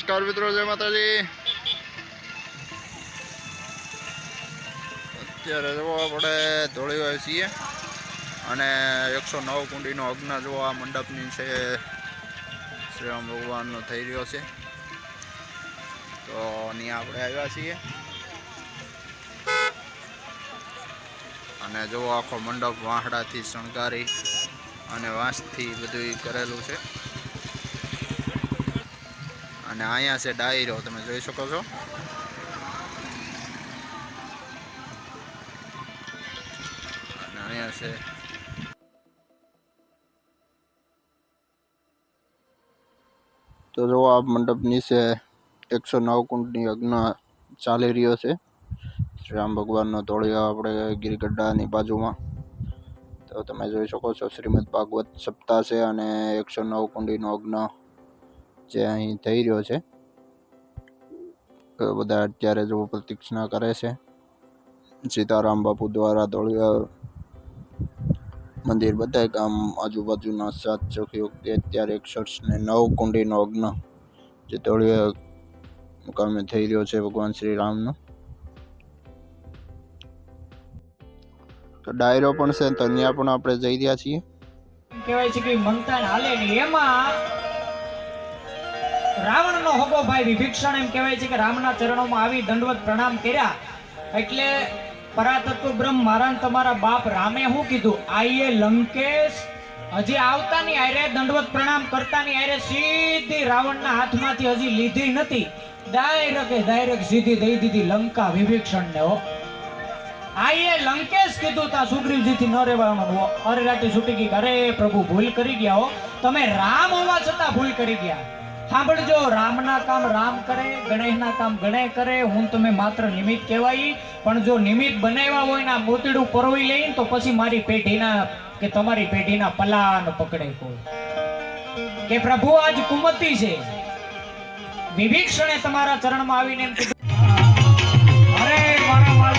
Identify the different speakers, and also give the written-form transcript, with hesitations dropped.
Speaker 1: નમસ્કાર મિત્રો, જય માતાજી। અત્યારે જો આપણે ધોળીવાય છીએ અને 109 કુંડીનો અગ્ન જો આ મંડપની છે શ્રી રામ ભગવાનનો થઈ રહ્યો છે, તો અહીંયા આપણે આવ્યા છીએ અને જો આખો મંડપ વાહડાથી શણગારી અને વાંસથી બધું કરેલું છે અને અહીંયા છે ડાયરો, તમે જોઈ શકો છો। અને અહીંયા છે તો જો આ મંડપની છે 109 કુંડની યજ્ઞ ચાલી રહ્યો છે શ્રી રામ ભગવાનનો ધોળિયા આપણે ગિરિગઢડાની બાજુમાં। તો તમે જોઈ શકો છો શ્રીમદ ભાગવત સપ્તાહ છે અને 109 કુંડીનો યજ્ઞ જે અહીં થઈ રહ્યો છે। તો બધા અત્યારે જો પ્રતીક્ષા કરે છે સીતારામ બાપુ દ્વારા ધોળિયા મંદિર બધા ગામ આજુબાજુના 7 ચોકીઓથી અત્યારે 109 કુંડીનો યજ્ઞ જે ધોળિયા મુકામે થઈ રહ્યો છે ભગવાન શ્રી રામનો। તો ડાયરો પણ છે, તો ત્યાં પણ આપણે જઈ રહ્યા છીએ।
Speaker 2: કહેવાય છે કે મંથન હાલે ને એમાં રાવણનો હોગો ભાઈ વિભીષણ એમ કહેવાય છે કે રામના ચરણોમાં આવી દંડવત પ્રણામ કર્યા એટલે પરાતત્વ બ્રહ્મ મારા તમારા બાપ રામે શું કીધું, આઈએ લંકેશ હજી આવતાની આરે દંડવત પ્રણામ કરતાની આરે સીધી રાવણના હાથમાંથી હજી લીધી નથી, ડાયરેક્ટ સીધી દઈ દીધી લંકા વિભીષણને હો। આઈએ લંકેશ કીધું તા સુગ્રીવજીથી ન રહેવાનું, અરે રાતે છૂટી ગઈ, અરે પ્રભુ ભૂલ કરી ગયા હો, તમે રામ હોવા છતાં ભૂલ કરી ગયા। સાંભળજો, રામના કામ રામ કરે, ગણેશના કામ ગણેશ કરે, હું તમે માત્ર નિમિત્ત કહેવાય, પણ જો નિમિત્ત બનાવ્યા હોય ને મોતીડું પરવી લઈને તો પછી મારી પેઢીના કે તમારી પેઢીના પલાન પકડે કોઈ કે પ્રભુ આજ કુમતી છે। વિભીષણે તમારા ચરણમાં આવીને એમ કીધું, અરે મારા માલ